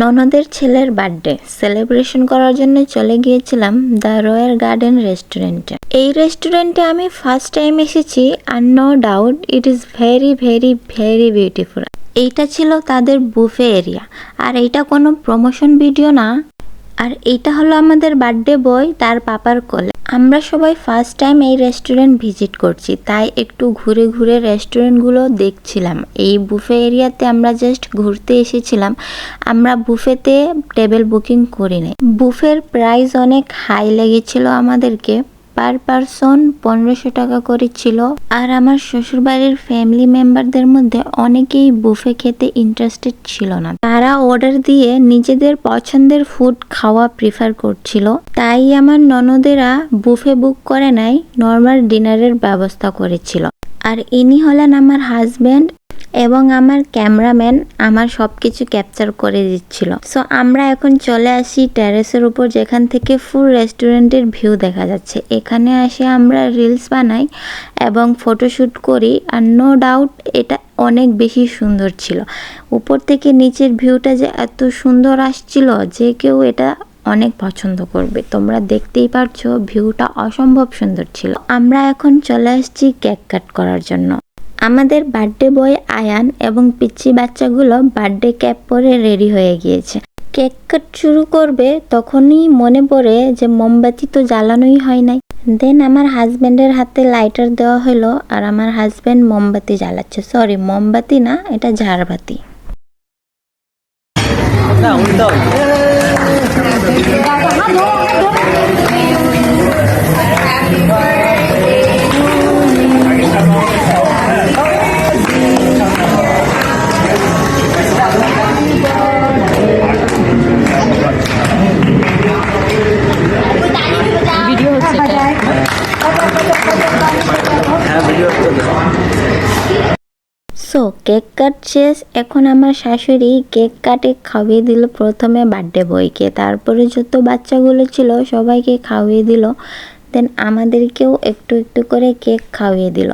ননদের ছেলের birthday celebration করার জন্য চলে গিয়েছিলাম দ্য রয়্যাল গার্ডেন রেস্টুরেন্টে। এই রেস্টুরেন্টে আমি ফার্স্ট টাইম এসেছি আর no doubt it is very very very beautiful. এইটা ছিল তাদের বুফে এরিয়া, আর এইটা কোনো প্রমোশন ভিডিও না। আর এইটা হলো আমাদের বার্থডে বয় তার পাপার কোলে। আমরা সবাই ফার্স্ট টাইম এই রেস্টুরেন্ট ভিজিট করছি, তাই একটু ঘুরে ঘুরে রেস্টুরেন্টগুলো দেখছিলাম। এই বুফে এরিয়াতে আমরা জাস্ট ঘুরতে এসেছিলাম, আমরা বুফেতে টেবিল বুকিং করি নাই। বুফের প্রাইস অনেক হাই লেগেছিল আমাদেরকে, পার পারসন 1500 টাকা করে ছিল। আর আমার শ্বশুরবাড়ির ফ্যামিলি মেম্বারদের মধ্যে অনেকেই বুফে খেতে ইন্টারেস্টেড ছিল না, তারা অর্ডার দিয়ে নিজেদের পছন্দের ফুড খাওয়া প্রিফার করছিল। তাই আমার ননদেরা বুফে বুক করে নাই, নর্মাল ডিনারের ব্যবস্থা করেছিল। আর ইনি হলেন আমার হাজব্যান্ড এবং আমার ক্যামেরাম্যান, আমার সবকিছু ক্যাপচার করে দিচ্ছিল। সো আমরা এখন চলে আসি টেরেসের উপর, যেখান থেকে ফুল রেস্টুরেন্টের ভিউ দেখা যাচ্ছে। এখানে আসে আমরা রিলস বানাই এবং ফটোশ্যুট করি, আর নো ডাউট এটা অনেক বেশি সুন্দর ছিল। উপর থেকে নিচের ভিউটা যে এত সুন্দর আসছিল যে কেউ এটা অনেক পছন্দ করবে। তোমরা দেখতেই পারছো ভিউটা অসম্ভব সুন্দর ছিল। আমরা এখন চলে আসছি কেক কাট করার জন্য। আমাদের বার্থডে বয় আয়ান এবং পিচ্চি বাচ্চাগুলো বার্থডে ক্যাপ পরে রেডি হয়ে গিয়েছে। কেক কাট শুরু করবে তখনই মনে পড়ে যে মোমবাতি তো জ্বালানোই হয় নাই। দেন আমার হাজব্যান্ডের হাতে লাইটার দেওয়া হলো, আর আমার হাজব্যান্ড মোমবাতি জ্বালাচ্ছে। সরি, মোমবাতি না, এটা ঝাড়বাতি। সো কেক কাট শেষ। এখন আমার শাশুড়ি কেক কাটে খাওয়িয়ে দিল প্রথমে বার্থডে বয়কে, তারপরে যত বাচ্চাগুলো ছিল সবাইকে খাওয়িয়ে দিল। দেন আমাদেরকেও একটু একটু করে কেক খাওয়িয়ে দিল।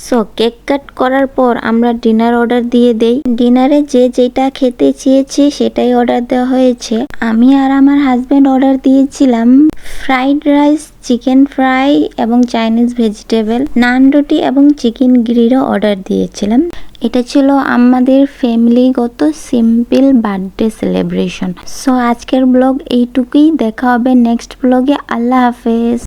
সো কেক কাট করার পর আমরা ডিনার অর্ডার দিয়ে দেই। ডিনারে যে যেটা খেতে চেয়েছি সেটাই অর্ডার দেওয়া হয়েছে। আমি আর আমার হাজব্যান্ড অর্ডার দিয়েছিলাম ফ্রাইড রাইস, চিকেন ফ্রাই এবং চাইনিজ ভেজিটেবল, নান রুটি এবং চিকেন গ্রিলও অর্ডার দিয়েছিলাম। এটা ছিল আমাদের ফ্যামিলিগত সিম্পল বার্থডে সেলিব্রেশন। সো আজকের ব্লগ এইটুকুই, দেখা হবে নেক্সট ব্লগে। আল্লাহ হাফেজ।